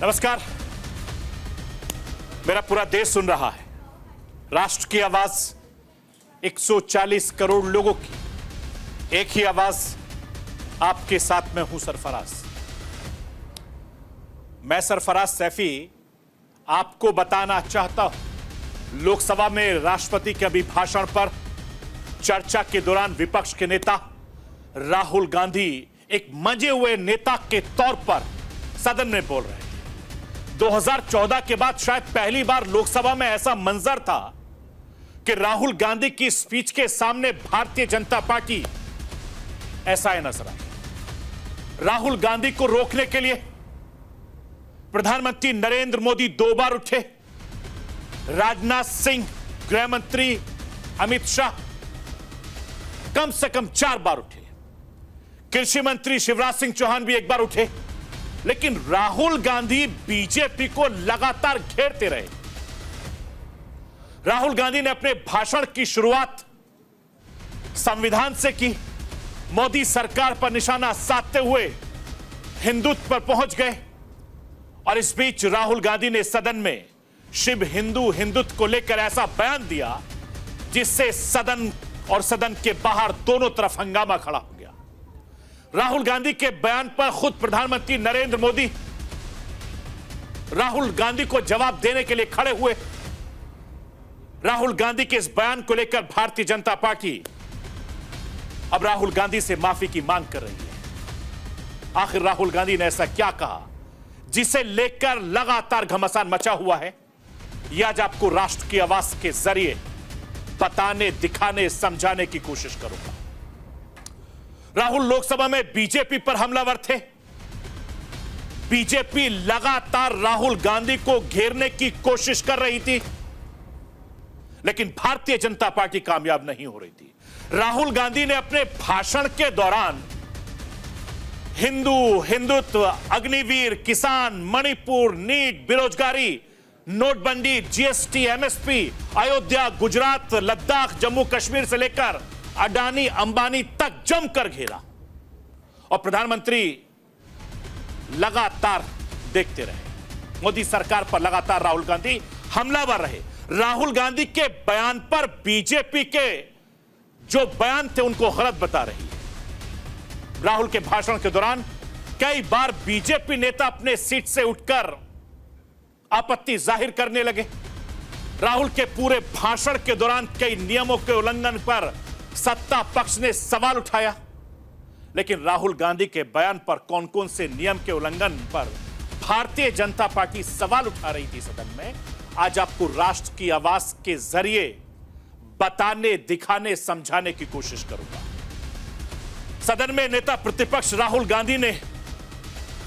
नमस्कार। मेरा पूरा देश सुन रहा है। राष्ट्र की आवाज 140 करोड़ लोगों की एक ही आवाज, आपके साथ में हूं सरफराज। मैं सरफराज सैफी आपको बताना चाहता हूं, लोकसभा में राष्ट्रपति के अभिभाषण पर चर्चा के दौरान विपक्ष के नेता राहुल गांधी एक मंजे हुए नेता के तौर पर सदन में बोल रहे हैं। 2014 के बाद शायद पहली बार लोकसभा में ऐसा मंजर था कि राहुल गांधी की स्पीच के सामने भारतीय जनता पार्टी ऐसा नजर आई। राहुल गांधी को रोकने के लिए प्रधानमंत्री नरेंद्र मोदी 2 बार उठे, राजनाथ सिंह, गृह मंत्री अमित शाह कम से कम 4 बार उठे, कृषि मंत्री शिवराज सिंह चौहान भी 1 बार उठे, लेकिन राहुल गांधी बीजेपी को लगातार घेरते रहे। राहुल गांधी ने अपने भाषण की शुरुआत संविधान से की, मोदी सरकार पर निशाना साधते हुए हिंदुत्व पर पहुंच गए और इस बीच राहुल गांधी ने सदन में शिव हिंदू हिंदुत्व को लेकर ऐसा बयान दिया जिससे सदन और सदन के बाहर दोनों तरफ हंगामा खड़ा हो गया। राहुल गांधी के बयान पर खुद प्रधानमंत्री नरेंद्र मोदी राहुल गांधी को जवाब देने के लिए खड़े हुए। राहुल गांधी के इस बयान को लेकर भारतीय जनता पार्टी अब राहुल गांधी से माफी की मांग कर रही है। आखिर राहुल गांधी ने ऐसा क्या कहा जिसे लेकर लगातार घमासान मचा हुआ है? यह आज आपको राष्ट्र की आवाज के जरिए बताने, दिखाने, समझाने की कोशिश करूंगा। राहुल लोकसभा में बीजेपी पर हमलावर थे। बीजेपी लगातार राहुल गांधी को घेरने की कोशिश कर रही थी, लेकिन भारतीय जनता पार्टी कामयाब नहीं हो रही थी। राहुल गांधी ने अपने भाषण के दौरान हिंदू, हिंदुत्व, अग्निवीर, किसान, मणिपुर, नीट, बेरोजगारी, नोटबंदी, जीएसटी, एमएसपी, अयोध्या, गुजरात, लद्दाख, जम्मू कश्मीर से लेकर अडानी अंबानी तक जमकर घेरा और प्रधानमंत्री लगातार देखते रहे। मोदी सरकार पर लगातार राहुल गांधी हमलावर रहे। राहुल गांधी के बयान पर बीजेपी के जो बयान थे उनको गलत बता रही है। राहुल के भाषण के दौरान कई बार बीजेपी नेता अपने सीट से उठकर आपत्ति जाहिर करने लगे। राहुल के पूरे भाषण के दौरान कई नियमों के उल्लंघन पर सत्ता पक्ष ने सवाल उठाया, लेकिन राहुल गांधी के बयान पर कौन कौन से नियम के उल्लंघन पर भारतीय जनता पार्टी सवाल उठा रही थी सदन में, आज आपको राष्ट्र की आवाज के जरिए बताने, दिखाने, समझाने की कोशिश करूंगा। सदन में नेता प्रतिपक्ष राहुल गांधी ने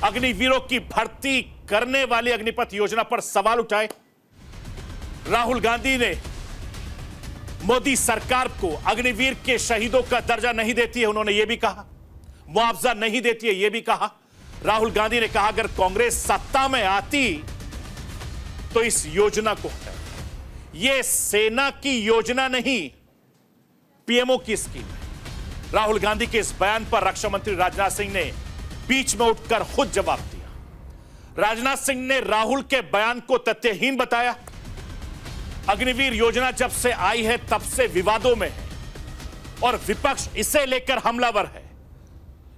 अग्निवीरों की भर्ती करने वाली अग्निपथ योजना पर सवाल उठाए। राहुल गांधी ने मोदी सरकार को अग्निवीर के शहीदों का दर्जा नहीं देती है, उन्होंने यह भी कहा, मुआवजा नहीं देती है, यह भी कहा। राहुल गांधी ने कहा अगर कांग्रेस सत्ता में आती तो इस योजना को हटाए। यह सेना की योजना नहीं, पीएमओ की स्कीम है। राहुल गांधी के इस बयान पर रक्षा मंत्री राजनाथ सिंह ने बीच में उठकर खुद जवाब दिया। राजनाथ सिंह ने राहुल के बयान को तथ्यहीन बताया। अग्निवीर योजना जब से आई है तब से विवादों में है और विपक्ष इसे लेकर हमलावर है।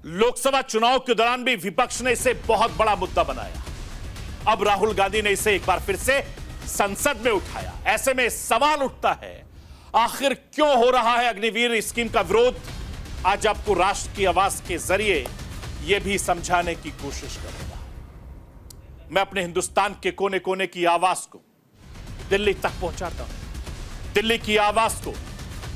लोकसभा चुनाव के दौरान भी विपक्ष ने इसे बहुत बड़ा मुद्दा बनाया। अब राहुल गांधी ने इसे एक बार फिर से संसद में उठाया। ऐसे में सवाल उठता है, आखिर क्यों हो रहा है अग्निवीर स्कीम का विरोध? आज आपको राष्ट्र की आवाज के जरिए यह भी समझाने की कोशिश करूंगा। मैं अपने हिंदुस्तान के कोने कोने की आवाज को दिल्ली तक पहुंचाता हूं। दिल्ली की आवाज को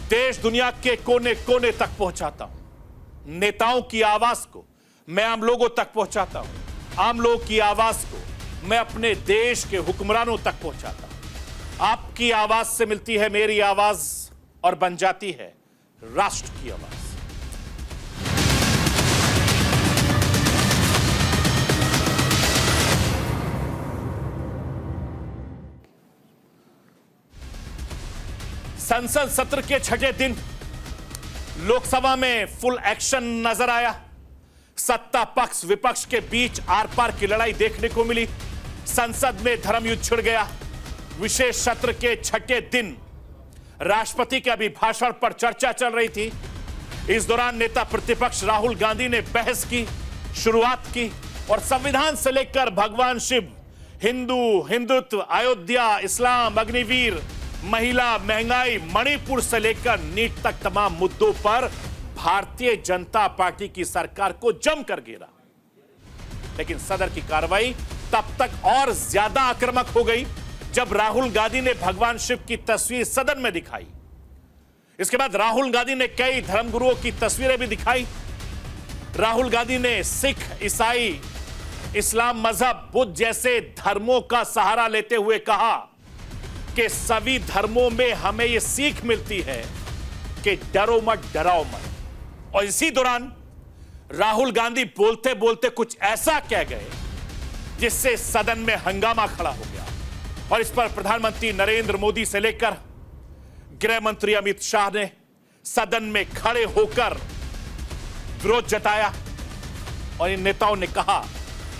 देश दुनिया के कोने कोने तक पहुंचाता हूं। नेताओं की आवाज को मैं आम लोगों तक पहुंचाता हूं। आम लोगों की आवाज को मैं अपने देश के हुक्मरानों तक पहुंचाता हूं। आपकी आवाज से मिलती है मेरी आवाज और बन जाती है राष्ट्र की आवाज। संसद सत्र के 6ठे दिन लोकसभा में फुल एक्शन नजर आया। सत्ता पक्ष विपक्ष के बीच आर पार की लड़ाई देखने को मिली। संसद में धर्म युद्ध छिड़ गया। विशेष सत्र के छठे दिन राष्ट्रपति के अभिभाषण पर चर्चा चल रही थी। इस दौरान नेता प्रतिपक्ष राहुल गांधी ने बहस की शुरुआत की और संविधान से लेकर भगवान शिव, हिंदू, हिंदुत्व, अयोध्या, इस्लाम, अग्निवीर, महिला, महंगाई, मणिपुर से लेकर नीट तक तमाम मुद्दों पर भारतीय जनता पार्टी की सरकार को जमकर घेरा। लेकिन सदन की कार्रवाई तब तक और ज्यादा आक्रामक हो गई जब राहुल गांधी ने भगवान शिव की तस्वीर सदन में दिखाई। इसके बाद राहुल गांधी ने कई धर्मगुरुओं की तस्वीरें भी दिखाई। राहुल गांधी ने सिख, ईसाई, इस्लाम मजहब, बुद्ध जैसे धर्मों का सहारा लेते हुए कहा कि सभी धर्मों में हमें यह सीख मिलती है कि डरो मत, डराओ मत। और इसी दौरान राहुल गांधी बोलते बोलते कुछ ऐसा कह गए जिससे सदन में हंगामा खड़ा हो गया और इस पर प्रधानमंत्री नरेंद्र मोदी से लेकर गृह मंत्री अमित शाह ने सदन में खड़े होकर विरोध जताया। और इन नेताओं ने कहा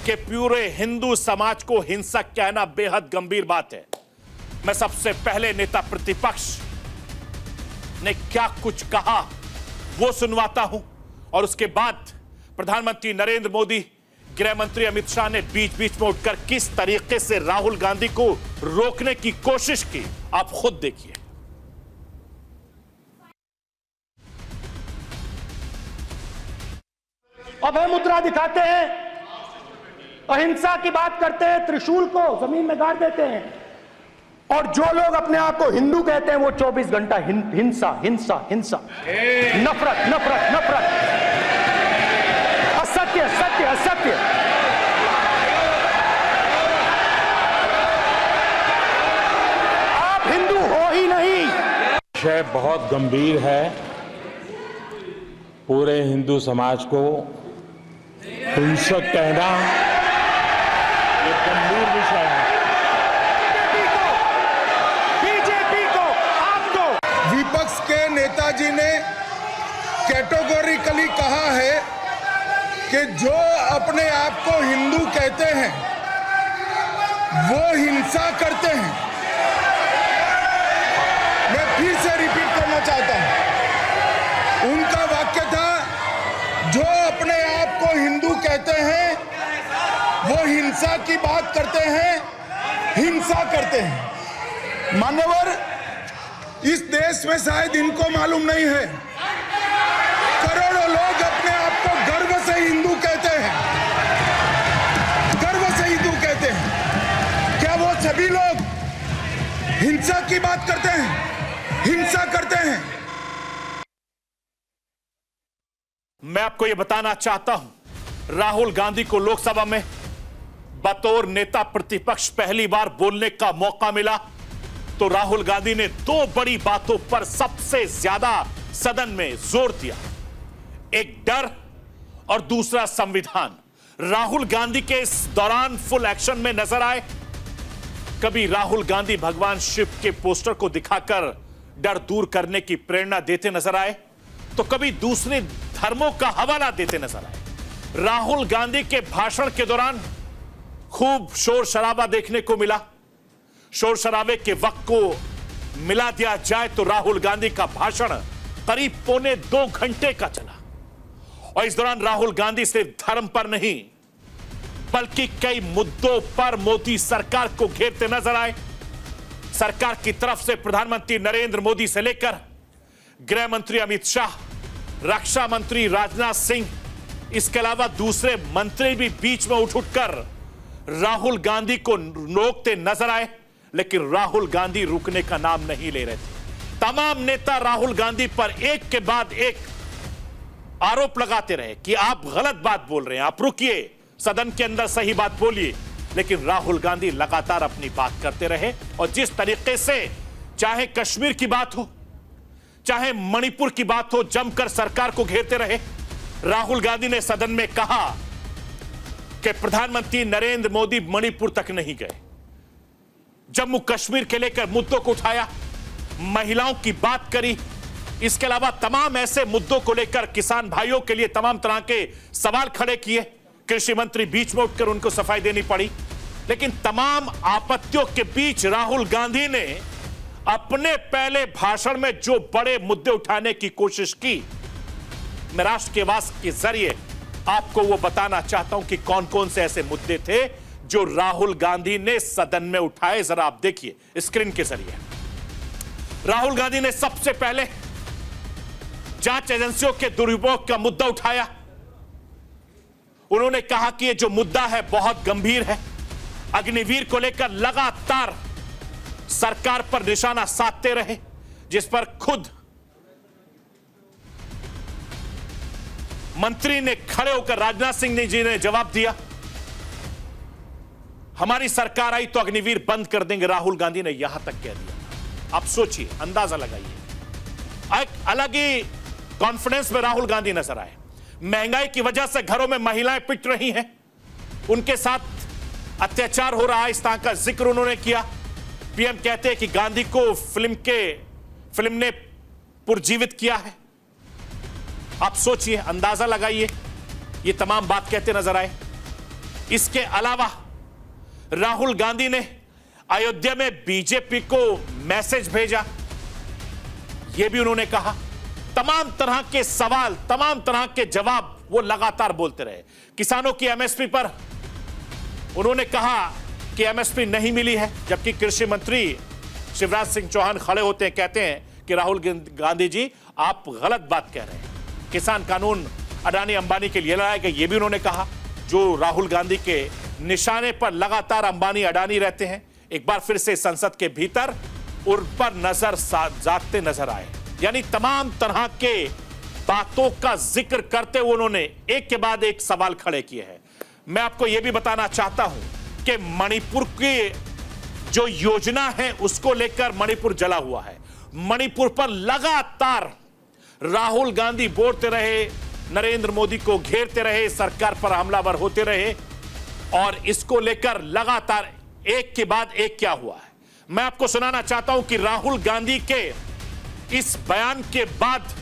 कि पूरे हिंदू समाज को हिंसक कहना बेहद गंभीर बात है। मैं सबसे पहले नेता प्रतिपक्ष ने क्या कुछ कहा वो सुनवाता हूं और उसके बाद प्रधानमंत्री नरेंद्र मोदी, गृह मंत्री अमित शाह ने बीच बीच में उठकर किस तरीके से राहुल गांधी को रोकने की कोशिश की, आप खुद देखिए। अभय मुद्रा दिखाते हैं, अहिंसा की बात करते हैं, त्रिशूल को जमीन में गाड़ देते हैं और जो लोग अपने आप को हिंदू कहते हैं वो 24 घंटा हिंसा हिंसा हिंसा, नफरत नफरत नफरत, असत्य सत्य असत्य। आप हिंदू हो ही नहीं। विषय बहुत गंभीर है। पूरे हिंदू समाज को हिंसक कहना ये गंभीर विषय है। बीजेपी को, आपको विपक्ष के नेताजी ने कैटेगोरिकली कहा है कि जो अपने आप को हिंदू कहते हैं वो हिंसा करते हैं। मैं फिर से रिपीट करना चाहता हूं, उनका वाक्य था जो अपने आप को हिंदू कहते हैं वो हिंसा की बात करते हैं, हिंसा करते हैं। मान्यवर, इस देश में शायद इनको मालूम नहीं है, करोड़ों लोग अपने आप को गर्व से हिंदू कहते हैं, गर्व से हिंदू कहते हैं। क्या वो सभी लोग हिंसा की बात करते हैं, हिंसा करते हैं? मैं आपको यह बताना चाहता हूं, राहुल गांधी को लोकसभा में बतौर नेता प्रतिपक्ष पहली बार बोलने का मौका मिला तो राहुल गांधी ने दो बड़ी बातों पर सबसे ज्यादा सदन में जोर दिया, एक डर और दूसरा संविधान। राहुल गांधी के इस दौरान फुल एक्शन में नजर आए। कभी राहुल गांधी भगवान शिव के पोस्टर को दिखाकर डर दूर करने की प्रेरणा देते नजर आए तो कभी दूसरे धर्मों का हवाला देते नजर आए। राहुल गांधी के भाषण के दौरान खूब शोर शराबा देखने को मिला। शोर शराबे के वक्त को मिला दिया जाए तो राहुल गांधी का भाषण करीब 1.25 घंटे का चला और इस दौरान राहुल गांधी सिर्फ धर्म पर नहीं बल्कि कई मुद्दों पर मोदी सरकार को घेरते नजर आए। सरकार की तरफ से प्रधानमंत्री नरेंद्र मोदी से लेकर गृह मंत्री अमित शाह, रक्षा मंत्री राजनाथ सिंह, इसके अलावा दूसरे मंत्री भी बीच में उठकर राहुल गांधी को रोकते नजर आए, लेकिन राहुल गांधी रुकने का नाम नहीं ले रहे थे। तमाम नेता राहुल गांधी पर एक के बाद एक आरोप लगाते रहे कि आप गलत बात बोल रहे हैं, आप रुकिए, सदन के अंदर सही बात बोलिए। लेकिन राहुल गांधी लगातार अपनी बात करते रहे और जिस तरीके से चाहे कश्मीर की बात हो, चाहे मणिपुर की बात हो, जमकर सरकार को घेरते रहे। राहुल गांधी ने सदन में कहा कि प्रधानमंत्री नरेंद्र मोदी मणिपुर तक नहीं गए, जम्मू कश्मीर के लेकर मुद्दों को उठाया, महिलाओं की बात करी, इसके अलावा तमाम ऐसे मुद्दों को लेकर किसान भाइयों के लिए तमाम तरह के सवाल खड़े किए। कृषि मंत्री बीच में उठकर उनको सफाई देनी पड़ी, लेकिन तमाम आपत्तियों के बीच राहुल गांधी ने अपने पहले भाषण में जो बड़े मुद्दे उठाने की कोशिश की, मैं राष्ट्र के आवाज के जरिए आपको वो बताना चाहता हूं कि कौन कौन से ऐसे मुद्दे थे जो राहुल गांधी ने सदन में उठाए। जरा आप देखिए स्क्रीन के जरिए। राहुल गांधी ने सबसे पहले जांच एजेंसियों के दुरुपयोग का मुद्दा उठाया। उन्होंने कहा कि यह जो मुद्दा है बहुत गंभीर है। अग्निवीर को लेकर लगातार सरकार पर निशाना साधते रहे, जिस पर खुद मंत्री ने खड़े होकर राजनाथ सिंह जी ने जवाब दिया, हमारी सरकार आई तो अग्निवीर बंद कर देंगे। राहुल गांधी ने यहां तक कह दिया। आप सोचिए, अंदाजा लगाइए। एक अलग ही कॉन्फिडेंस में राहुल गांधी नजर आए। महंगाई की वजह से घरों में महिलाएं पिट रही हैं, उनके साथ अत्याचार हो रहा है, इस तरह का जिक्र उन्होंने किया। पीएम कहते हैं कि गांधी को फिल्म ने पुनर्जीवित किया है। आप सोचिए, अंदाजा लगाइए, ये तमाम बात कहते नजर आए। इसके अलावा राहुल गांधी ने अयोध्या में बीजेपी को मैसेज भेजा, यह भी उन्होंने कहा। तमाम तरह के सवाल, तमाम तरह के जवाब वो लगातार बोलते रहे। किसानों की एमएसपी पर उन्होंने कहा कि एमएसपी नहीं मिली है, जबकि कृषि मंत्री शिवराज सिंह चौहान खड़े होते हैं, कहते हैं कि राहुल गांधी जी आप गलत बात कह रहे हैं। किसान कानून अडानी अंबानी के लिए लाया गया, यह भी उन्होंने कहा। जो राहुल गांधी के निशाने पर लगातार अंबानी अडानी रहते हैं, एक बार फिर से संसद के भीतर उन पर नजर जागते नजर आए। यानी तमाम तरह के बातों का जिक्र करते हुए उन्होंने एक के बाद एक सवाल खड़े किए हैं। मैं आपको यह भी बताना चाहता हूं कि मणिपुर की जो योजना है उसको लेकर मणिपुर जला हुआ है। मणिपुर पर लगातार राहुल गांधी बोलते रहे, नरेंद्र मोदी को घेरते रहे, सरकार पर हमलावर होते रहे, और इसको लेकर लगातार एक के बाद एक क्या हुआ है। मैं आपको सुनाना चाहता हूं कि राहुल गांधी के इस बयान के बाद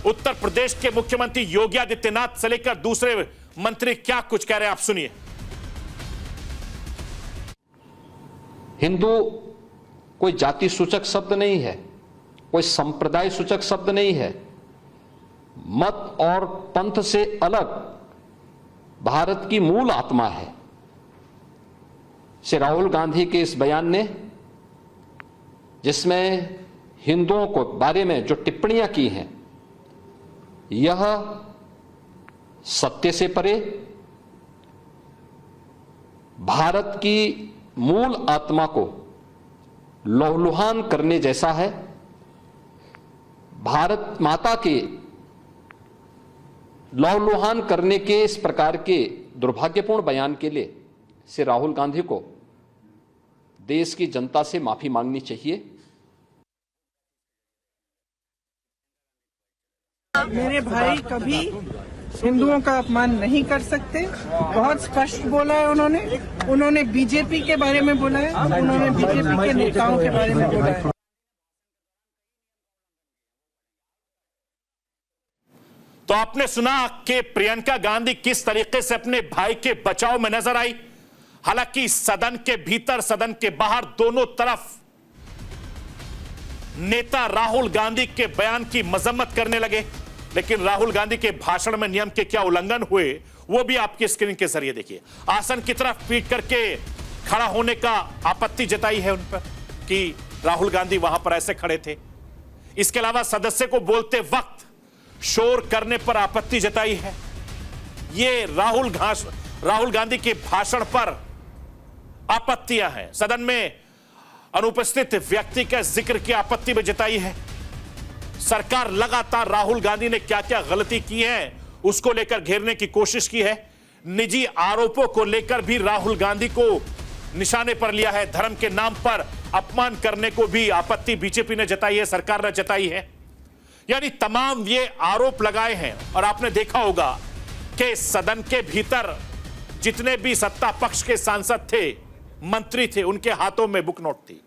उत्तर प्रदेश के मुख्यमंत्री योगी आदित्यनाथ से लेकर दूसरे मंत्री क्या कुछ कह रहे हैं, आप सुनिए। हिंदू कोई जाति सूचक शब्द नहीं है, कोई संप्रदाय सूचक शब्द नहीं है। मत और पंथ से अलग भारत की मूल आत्मा है। श्री राहुल गांधी के इस बयान ने, जिसमें हिंदुओं को बारे में जो टिप्पणियां की हैं, यह सत्य से परे भारत की मूल आत्मा को लहूलुहान करने जैसा है। भारत माता के लहूलुहान करने के इस प्रकार के दुर्भाग्यपूर्ण बयान के लिए श्री राहुल गांधी को देश की जनता से माफी मांगनी चाहिए। मेरे भाई कभी हिंदुओं का अपमान नहीं कर सकते, बहुत स्पष्ट बोला है उन्होंने बीजेपी के बारे में बोला है, उन्होंने बीजेपी के नेताओं के बारे में बोला है। तो आपने सुना कि प्रियंका गांधी किस तरीके से अपने भाई के बचाव में नजर आई। हालांकि सदन के भीतर, सदन के बाहर, दोनों तरफ नेता राहुल गांधी के बयान की मजम्मत करने लगे, लेकिन राहुल गांधी के भाषण में नियम के क्या उल्लंघन हुए वो भी आपकी स्क्रीन के जरिए देखिए। आसन की तरफ पीट करके खड़ा होने का आपत्ति जताई है उन पर कि राहुल गांधी वहां पर ऐसे खड़े थे। इसके अलावा सदस्य को बोलते वक्त शोर करने पर आपत्ति जताई है। ये राहुल गांधी के भाषण पर आपत्तियां हैं। सदन में अनुपस्थित व्यक्ति का जिक्र की आपत्ति में जताई है। सरकार लगातार राहुल गांधी ने क्या क्या गलती की है उसको लेकर घेरने की कोशिश की है। निजी आरोपों को लेकर भी राहुल गांधी को निशाने पर लिया है। धर्म के नाम पर अपमान करने को भी आपत्ति बीजेपी ने जताई है, सरकार ने जताई है। यानी तमाम ये आरोप लगाए हैं। और आपने देखा होगा कि सदन के भीतर जितने भी सत्ता पक्ष के सांसद थे, मंत्री थे, उनके हाथों में बुक नोट थी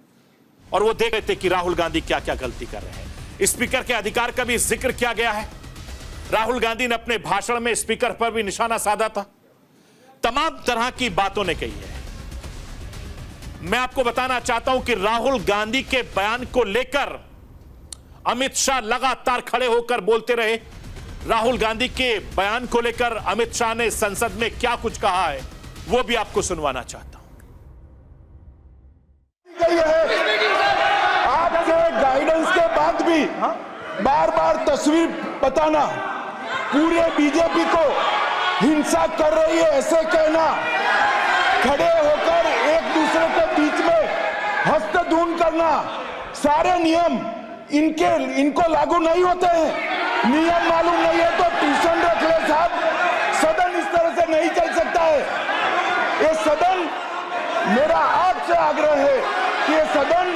और वो देख रहे थे कि राहुल गांधी क्या क्या गलती कर रहे हैं। स्पीकर के अधिकार का भी जिक्र किया गया है। राहुल गांधी ने अपने भाषण में स्पीकर पर भी निशाना साधा था। तमाम तरह की बातों ने कही है। मैं आपको बताना चाहता हूं कि राहुल गांधी के बयान को लेकर अमित शाह लगातार खड़े होकर बोलते रहे। राहुल गांधी के बयान को लेकर अमित शाह ने संसद में क्या कुछ कहा है वो भी आपको सुनवाना चाहता हूं। आपके गाइडेंस के बाद भी बार बार तस्वीर बताना, पूरे बीजेपी को हिंसा कर रही है ऐसे कहना, खड़े होकर एक दूसरे के बीच में हस्तधून करना, सारे नियम इनको लागू नहीं होते हैं। नियम मालूम नहीं है तो ट्यूशन रख ले साहब, सदन इस तरह से नहीं चल सकता है। ये सदन, मेरा आपसे आग्रह है कि ये सदन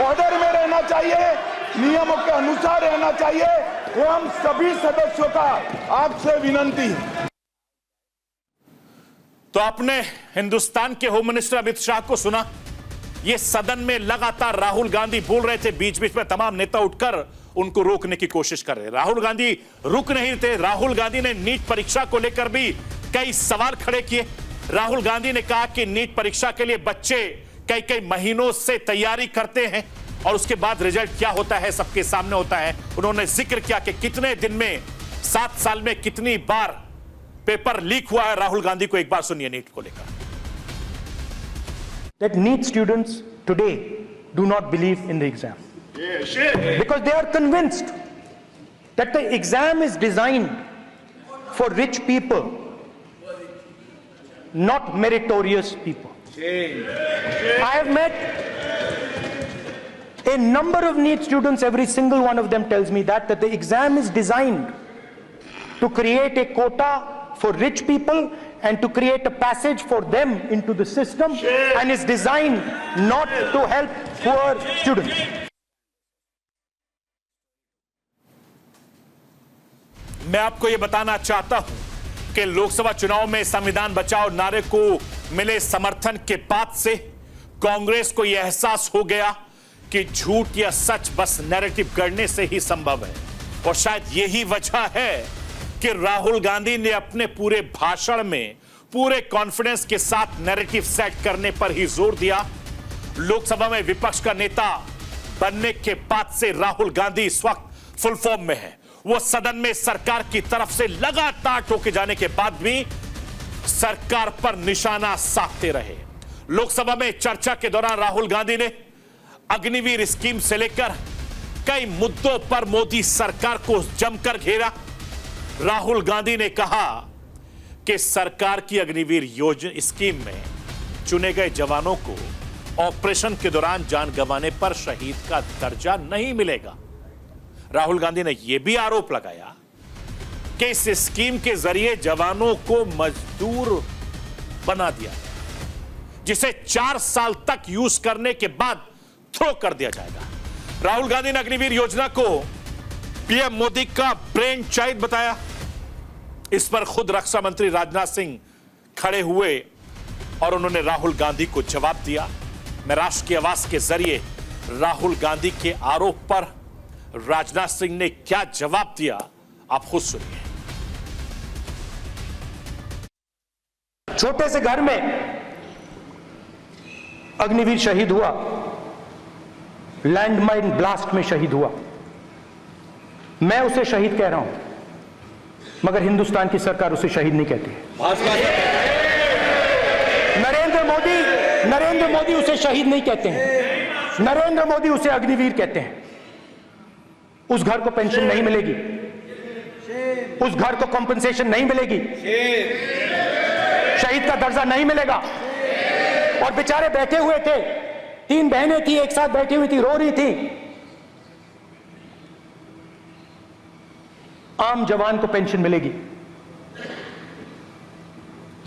ऑर्डर में रहना चाहिए, नियमों के अनुसार रहना चाहिए। वो हम सभी सदस्यों का आपसे विनंती है। तो आपने हिंदुस्तान के होम मिनिस्टर अमित शाह को सुना। ये सदन में लगातार राहुल गांधी बोल रहे थे, बीच बीच में तमाम नेता उठकर उनको रोकने की कोशिश कर रहे। राहुल गांधी रुक नहीं थे। राहुल गांधी ने नीट परीक्षा को लेकर भी कई सवाल खड़े किए। राहुल गांधी ने कहा कि नीट परीक्षा के लिए बच्चे कई कई महीनों से तैयारी करते हैं और उसके बाद रिजल्ट क्या होता है सबके सामने होता है। उन्होंने जिक्र किया कि कितने दिन में, 7 साल में कितनी बार पेपर लीक हुआ है। राहुल गांधी को एक बार सुनिए नीट को लेकर। That NEET students today do not believe in the exam. Because they are convinced that the exam is designed for rich people, not meritorious people. I have met a number of NEET students, every single one of them tells me that the exam is designed to create a quota for rich people and to create a passage for them into the system, and is designed not to help poor students. मैं आपको यह बताना चाहता हूं कि लोकसभा चुनाव में संविधान बचाओ नारे को मिले समर्थन के बाद से कांग्रेस को यह एहसास हो गया कि झूठ या सच बस नैरेटिव गढ़ने से ही संभव है। और शायद यही वजह है कि राहुल गांधी ने अपने पूरे भाषण में पूरे कॉन्फिडेंस के साथ नैरेटिव सेट करने पर ही जोर दिया। लोकसभा में विपक्ष का नेता बनने के बाद से राहुल गांधी इस वक्त फुल फॉर्म में है। वो सदन में सरकार की तरफ से लगातार टोके जाने के बाद भी सरकार पर निशाना साधते रहे। लोकसभा में चर्चा के दौरान राहुल गांधी ने अग्निवीर स्कीम से लेकर कई मुद्दों पर मोदी सरकार को जमकर घेरा। राहुल गांधी ने कहा कि सरकार की अग्निवीर योजना स्कीम में चुने गए जवानों को ऑपरेशन के दौरान जान गंवाने पर शहीद का दर्जा नहीं मिलेगा। राहुल गांधी ने यह भी आरोप लगाया कि इस स्कीम के जरिए जवानों को मजदूर बना दिया, जिसे 4 साल तक यूज करने के बाद थ्रो कर दिया जाएगा। राहुल गांधी ने अग्निवीर योजना को पीएम मोदी का ब्रेन चाइल्ड बताया। इस पर खुद रक्षा मंत्री राजनाथ सिंह खड़े हुए और उन्होंने राहुल गांधी को जवाब दिया। मैं राष्ट्र की आवाज के जरिए राहुल गांधी के आरोप पर राजनाथ सिंह ने क्या जवाब दिया आप खुद सुनिए। छोटे से घर में अग्निवीर शहीद हुआ, लैंडमाइन ब्लास्ट में शहीद हुआ। मैं उसे शहीद कह रहा हूं, मगर हिंदुस्तान की सरकार उसे शहीद नहीं कहती। नरेंद्र मोदी उसे शहीद नहीं कहते हैं। नरेंद्र मोदी उसे अग्निवीर कहते हैं। उस घर को पेंशन नहीं मिलेगी, उस घर को कॉम्पेंसेशन नहीं मिलेगी, शहीद का दर्जा नहीं मिलेगा। और बेचारे बैठे हुए थे, 3 बहनें थी, एक साथ बैठी हुई थी, रो रही थी। आम जवान को पेंशन मिलेगी,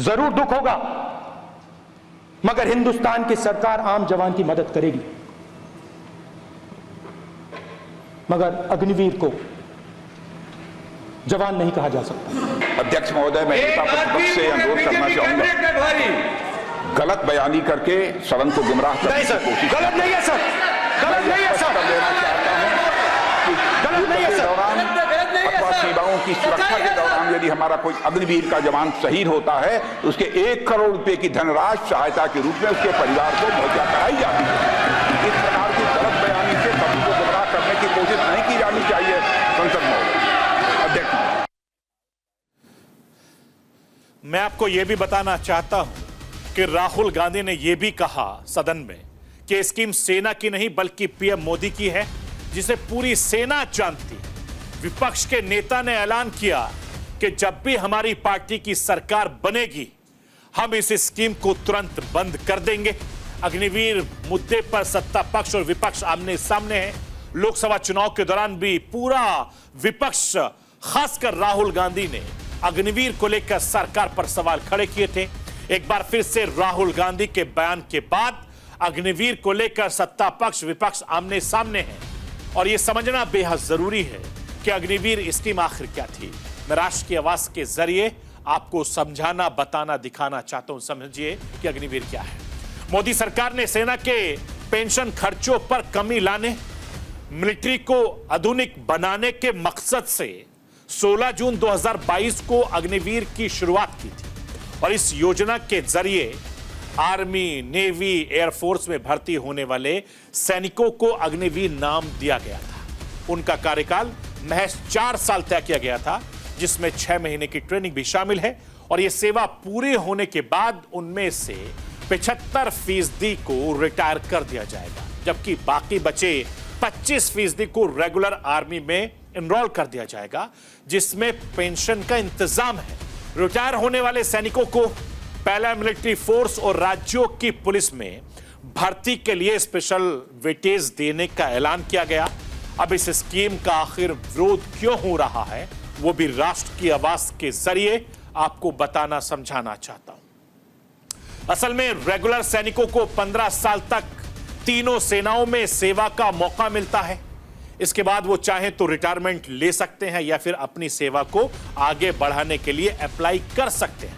जरूर दुख होगा, मगर हिंदुस्तान की सरकार आम जवान की मदद करेगी। मगर अग्निवीर को जवान नहीं कहा जा सकता। अध्यक्ष महोदय, मैं नेता प्रतिपक्ष से अनुरोध करना चाहूंगा, गलत बयानी करके सदन को गुमराह करने की कोशिश। गलत नहीं है सर, गलत नहीं है सर, देना चाहता हूं कि गलत नहीं है सर। अथवा सेवाओं की सुरक्षा के दौरान यदि हमारा कोई अग्निवीर का जवान शहीद होता है तो उसके 1 करोड़ रुपए की धनराशि सहायता के रूप में उसके परिवार को मुहैया कराई जाती है। इस प्रकार की गलत बयानी से सभी को गुमराह करने की कोशिश नहीं की जानी चाहिए। संसद महोदय, अध्यक्ष, मैं आपको यह भी बताना चाहता हूं कि राहुल गांधी ने यह भी कहा सदन में कि स्कीम सेना की नहीं बल्कि पीएम मोदी की है, जिसे पूरी सेना जानती है। विपक्ष के नेता ने ऐलान किया कि जब भी हमारी पार्टी की सरकार बनेगी हम इस स्कीम को तुरंत बंद कर देंगे। अग्निवीर मुद्दे पर सत्ता पक्ष और विपक्ष आमने सामने है। लोकसभा चुनाव के दौरान भी पूरा विपक्ष, खासकर राहुल गांधी ने अग्निवीर को लेकर सरकार पर सवाल खड़े किए थे। एक बार फिर से राहुल गांधी के बयान के बाद अग्निवीर को लेकर सत्ता पक्ष विपक्ष आमने सामने है और यह समझना बेहद जरूरी है कि अग्निवीर स्कीम आखिर क्या थी। मैं राष्ट्र की आवाज के जरिए आपको समझाना, बताना, दिखाना चाहता हूं। समझिए कि अग्निवीर क्या है। मोदी सरकार ने सेना के पेंशन खर्चों पर कमी लाने, मिलिट्री को आधुनिक बनाने के मकसद से 16 जून 2022 को अग्निवीर की शुरुआत की थी और इस योजना के जरिए आर्मी, नेवी, एयरफोर्स में भर्ती होने वाले सैनिकों को अग्निवीर नाम दिया गया था। उनका कार्यकाल महज 4 साल तय किया गया था, जिसमें 6 महीने की ट्रेनिंग भी शामिल है और यह सेवा पूरी होने के बाद उनमें से 75% को रिटायर कर दिया जाएगा, जबकि बाकी बचे 25% को रेगुलर आर्मी में एनरोल कर दिया जाएगा, जिसमें पेंशन का इंतजाम है। रिटायर होने वाले सैनिकों को पहला मिलिट्री फोर्स और राज्यों की पुलिस में भर्ती के लिए स्पेशल वेटेज देने का ऐलान किया गया। अब इस स्कीम का आखिर विरोध क्यों हो रहा है, वो भी राष्ट्र की आवाज के जरिए आपको बताना, समझाना चाहता हूं। असल में रेगुलर सैनिकों को 15 साल तक तीनों सेनाओं में सेवा का मौका मिलता है। इसके बाद वो चाहें तो रिटायरमेंट ले सकते हैं या फिर अपनी सेवा को आगे बढ़ाने के लिए अप्लाई कर सकते हैं।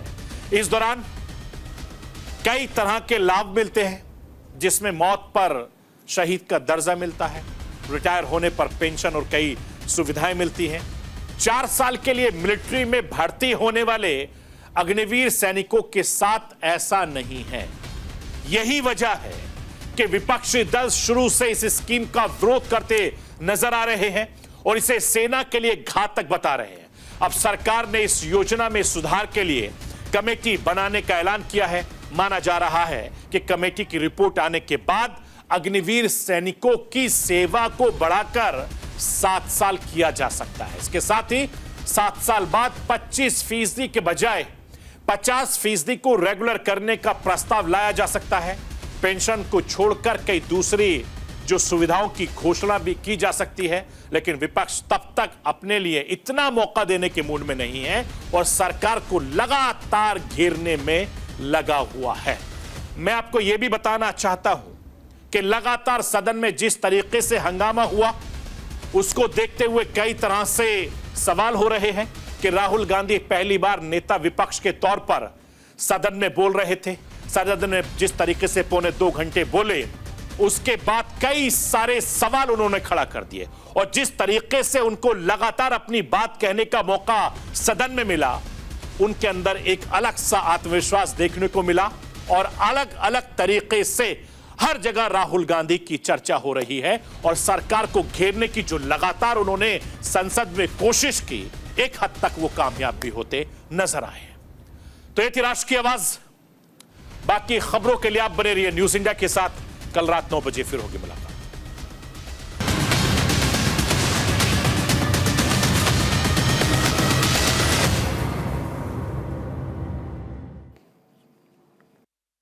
इस दौरान कई तरह के लाभ मिलते हैं, जिसमें मौत पर शहीद का दर्जा मिलता है, रिटायर होने पर पेंशन और कई सुविधाएं मिलती हैं। 4 साल के लिए मिलिट्री में भर्ती होने वाले अग्निवीर सैनिकों के साथ ऐसा नहीं है। यही वजह है कि विपक्षी दल शुरू से इस स्कीम का विरोध करते नजर आ रहे हैं और इसे सेना के लिए घातक बता रहे हैं। अब सरकार ने इस योजना में सुधार के लिए कमेटी बनाने का ऐलान किया है। माना जा रहा है कि कमेटी की रिपोर्ट आने के बाद अग्निवीर सैनिकों की सेवा को बढ़ाकर 7 साल किया जा सकता है। इसके साथ ही 7 साल बाद 25% के बजाय 50% को रेगुलर करने का प्रस्ताव लाया जा सकता है। पेंशन को छोड़कर कई दूसरी जो सुविधाओं की घोषणा भी की जा सकती है, लेकिन विपक्ष तब तक अपने लिए इतना मौका देने के मूड में नहीं है और सरकार को लगातार घेरने में लगा हुआ है। मैं आपको यह भी बताना चाहता हूं कि लगातार सदन में जिस तरीके से हंगामा हुआ, उसको देखते हुए कई तरह से सवाल हो रहे हैं कि राहुल गांधी पहली बार नेता विपक्ष के तौर पर सदन में बोल रहे थे। सदन में जिस तरीके से 1.25 घंटे बोले, उसके बाद कई सारे सवाल उन्होंने खड़ा कर दिए और जिस तरीके से उनको लगातार अपनी बात कहने का मौका सदन में मिला, उनके अंदर एक अलग सा आत्मविश्वास देखने को मिला और अलग अलग तरीके से हर जगह राहुल गांधी की चर्चा हो रही है और सरकार को घेरने की जो लगातार उन्होंने संसद में कोशिश की, एक हद तक वो कामयाब भी होते नजर आए। तो ये थी राष्ट्र की आवाज। बाकी खबरों के लिए आप बने रहिए न्यूज इंडिया के साथ। कल रात 9 बजे फिर होगी मुलाकात।